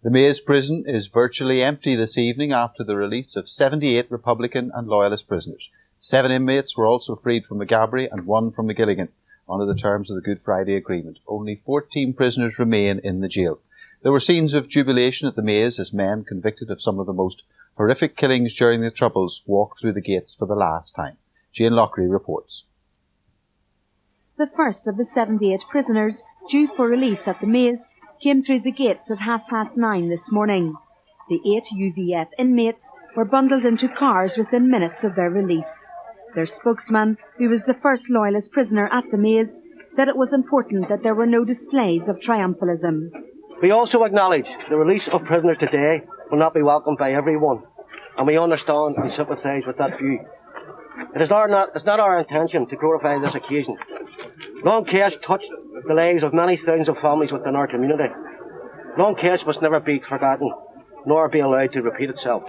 The Maze prison is virtually empty this evening after the release of 78 Republican and Loyalist prisoners. 7 inmates were also freed from Maghaberry and 1 from Magilligan under the terms of the Good Friday Agreement. Only 14 prisoners remain in the jail. There were scenes of jubilation at the Maze as men convicted of some of the most horrific killings during the Troubles walked through the gates for the last time. Jane Lockery reports. The first of the 78 prisoners due for release at the Maze came through the gates at 9:30 this morning. The 8 UVF inmates were bundled into cars within minutes of their release. Their spokesman, who was the first Loyalist prisoner at the Maze, said it was important that there were no displays of triumphalism. We also acknowledge the release of prisoners today will not be welcomed by everyone, and we understand and sympathise with that view. It's not our intention to glorify this occasion. Long case touched the lives of many thousands of families within our community. Long case must never be forgotten, nor be allowed to repeat itself.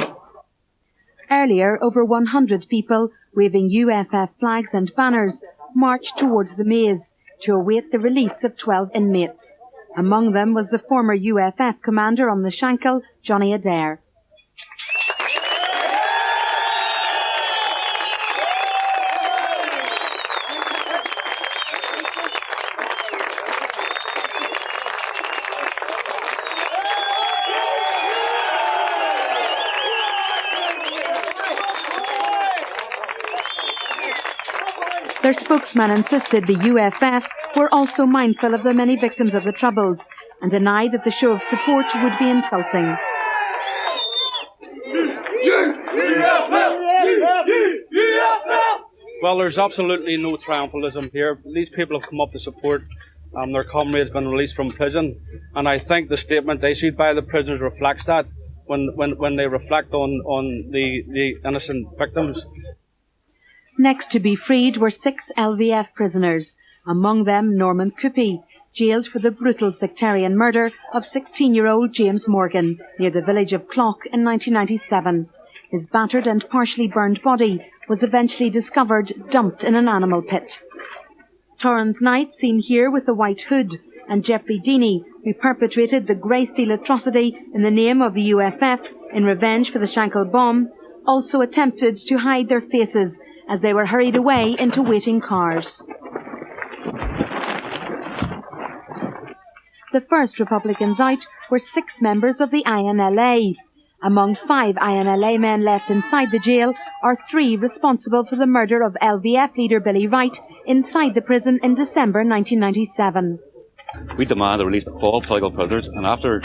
Earlier, over 100 people, waving UFF flags and banners, marched towards the Maze to await the release of 12 inmates. Among them was the former UFF commander on the Shankill, Johnny Adair. Their spokesman insisted the UFF were also mindful of the many victims of the Troubles and denied that the show of support would be insulting. Well, there's absolutely no triumphalism here. These people have come up to support their comrades been released from prison, and I think the statement issued by the prisoners reflects that when they reflect on the innocent victims. Next to be freed were 6 LVF prisoners, among them Norman Coopey, jailed for the brutal sectarian murder of 16-year-old James Morgan near the village of Clough in 1997. His battered and partially burned body was eventually discovered dumped in an animal pit. Torrance Knight, seen here with the white hood, and Jeffrey Deeney, who perpetrated the grey steel atrocity in the name of the UFF in revenge for the Shankill bomb, also attempted to hide their faces as they were hurried away into waiting cars. The first Republicans out were 6 members of the INLA. Among 5 INLA men left inside the jail are 3 responsible for the murder of LVF leader Billy Wright inside the prison in December 1997. We demand the release of all political prisoners, and after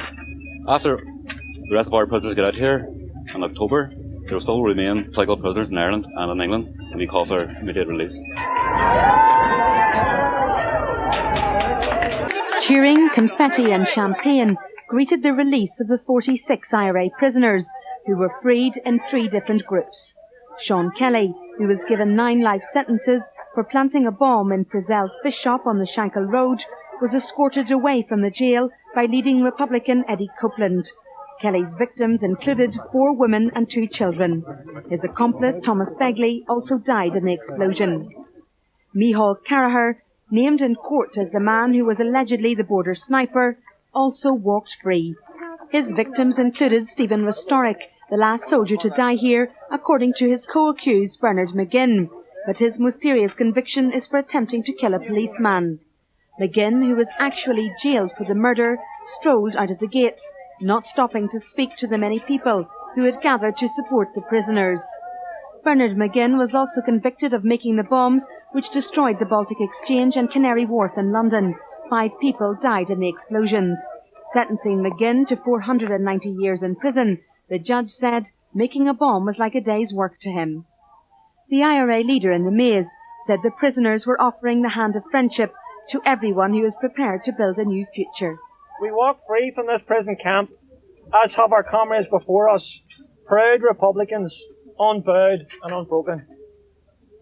the rest of our prisoners get out here in October, there will still remain political prisoners in Ireland and in England, and we call for their immediate release. Cheering, confetti and champagne greeted the release of the 46 IRA prisoners, who were freed in 3 different groups. Sean Kelly, who was given 9 life sentences for planting a bomb in Frizzell's fish shop on the Shankill Road, was escorted away from the jail by leading Republican Eddie Copeland. Kelly's victims included 4 women and 2 children. His accomplice, Thomas Begley, also died in the explosion. Micheál Carraher, named in court as the man who was allegedly the border sniper, also walked free. His victims included Stephen Restorick, the last soldier to die here, according to his co-accused Bernard McGinn, but his most serious conviction is for attempting to kill a policeman. McGinn, who was actually jailed for the murder, strolled out of the gates, not stopping to speak to the many people who had gathered to support the prisoners. Bernard McGinn was also convicted of making the bombs which destroyed the Baltic Exchange and Canary Wharf in London. 5 people died in the explosions. Sentencing McGinn to 490 years in prison, the judge said making a bomb was like a day's work to him. The IRA leader in the Maze said the prisoners were offering the hand of friendship to everyone who is prepared to build a new future. We walk free from this prison camp, as have our comrades before us, proud Republicans, unbowed and unbroken.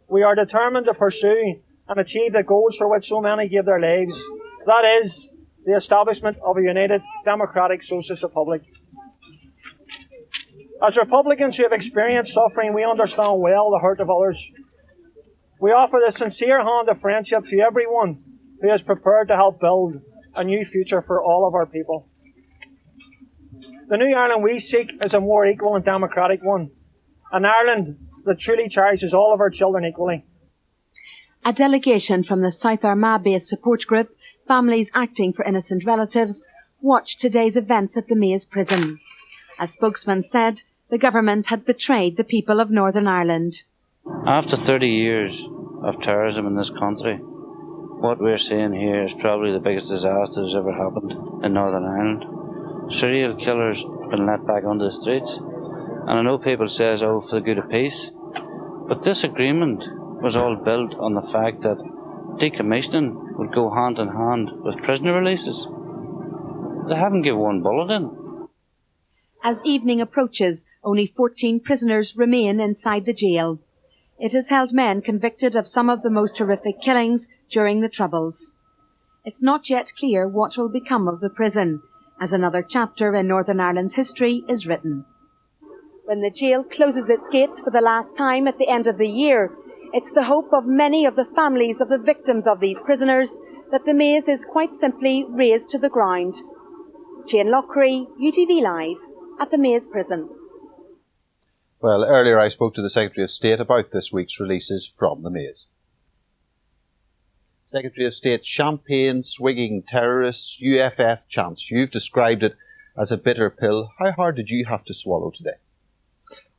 We are determined to pursue and achieve the goals for which so many gave their lives. That is, the establishment of a united, democratic, socialist republic. As Republicans who have experienced suffering, we understand well the hurt of others. We offer the sincere hand of friendship to everyone who is prepared to help build a new future for all of our people. The new Ireland we seek is a more equal and democratic one. An Ireland that truly cherishes all of our children equally. A delegation from the South Armagh-based support group, Families Acting for Innocent Relatives, watched today's events at the Maze prison. A spokesman said the government had betrayed the people of Northern Ireland. After 30 years of terrorism in this country, what we're seeing here is probably the biggest disaster that's ever happened in Northern Ireland. Serial killers have been let back onto the streets, and I know people say, oh, for the good of peace, but this agreement was all built on the fact that decommissioning would go hand in hand with prisoner releases. They haven't given one bullet in. As evening approaches, only 14 prisoners remain inside the jail. It has held men convicted of some of the most horrific killings during the Troubles. It's not yet clear what will become of the prison, as another chapter in Northern Ireland's history is written. When the jail closes its gates for the last time at the end of the year, it's the hope of many of the families of the victims of these prisoners that the Maze is quite simply razed to the ground. Jane Lockery, UTV Live, at the Maze prison. Well, earlier I spoke to the Secretary of State about this week's releases from the Maze. Secretary of State, champagne-swigging terrorists, UFF chants. You've described it as a bitter pill. How hard did you have to swallow today?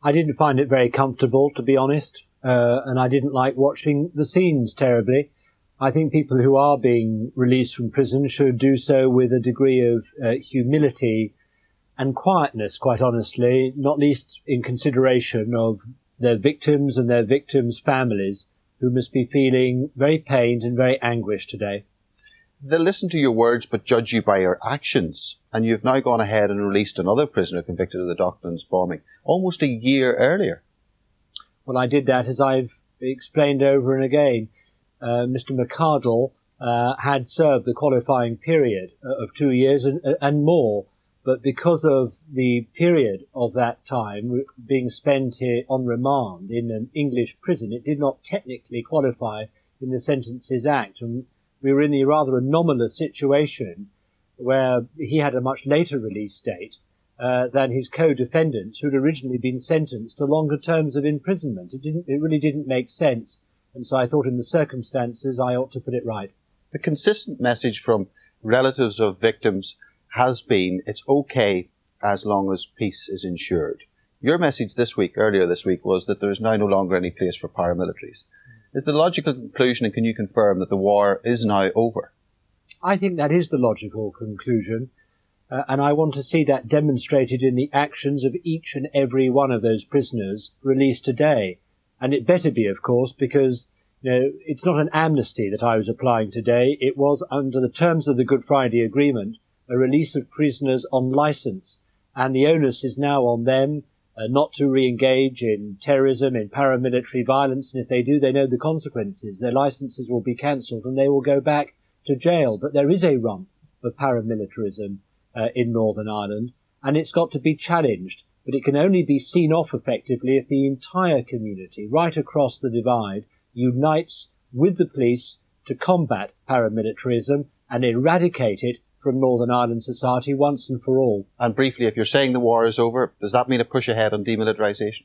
I didn't find it very comfortable, to be honest, and I didn't like watching the scenes terribly. I think people who are being released from prison should do so with a degree of humility and quietness, quite honestly, not least in consideration of their victims and their victims' families, who must be feeling very pained and very anguished today. They'll listen to your words but judge you by your actions, and you've now gone ahead and released another prisoner convicted of the Docklands bombing almost a year earlier. Well, I did that, as I've explained over and again. Mr. McCardle had served the qualifying period of 2 years and more, but because of the period of that time being spent here on remand in an English prison, it did not technically qualify in the Sentences Act, and we were in the rather anomalous situation where he had a much later release date than his co-defendants, who'd originally been sentenced to longer terms of imprisonment. It really didn't make sense, and so I thought in the circumstances I ought to put it right. The consistent message from relatives of victims has been it's okay as long as peace is ensured. Your message earlier this week, was that there is now no longer any place for paramilitaries. Is the logical conclusion, and can you confirm that the war is now over? I think that is the logical conclusion, and I want to see that demonstrated in the actions of each and every one of those prisoners released today. And it better be, of course, because it's not an amnesty that I was applying today. It was, under the terms of the Good Friday Agreement, a release of prisoners on licence, and the onus is now on them not to re-engage in terrorism, in paramilitary violence, and if they do, they know the consequences. Their licences will be cancelled and they will go back to jail. But there is a rump of paramilitarism in Northern Ireland, and it's got to be challenged. But it can only be seen off effectively if the entire community, right across the divide, unites with the police to combat paramilitarism and eradicate it from Northern Ireland society once and for all. And briefly, if you're saying the war is over, does that mean a push ahead on demilitarisation?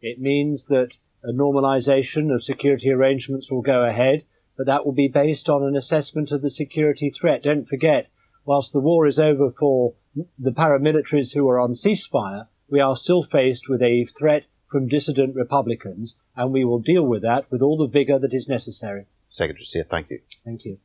It means that a normalisation of security arrangements will go ahead, but that will be based on an assessment of the security threat. Don't forget, whilst the war is over for the paramilitaries who are on ceasefire, we are still faced with a threat from dissident Republicans, and we will deal with that with all the vigour that is necessary. Secretary of State, thank you. Thank you.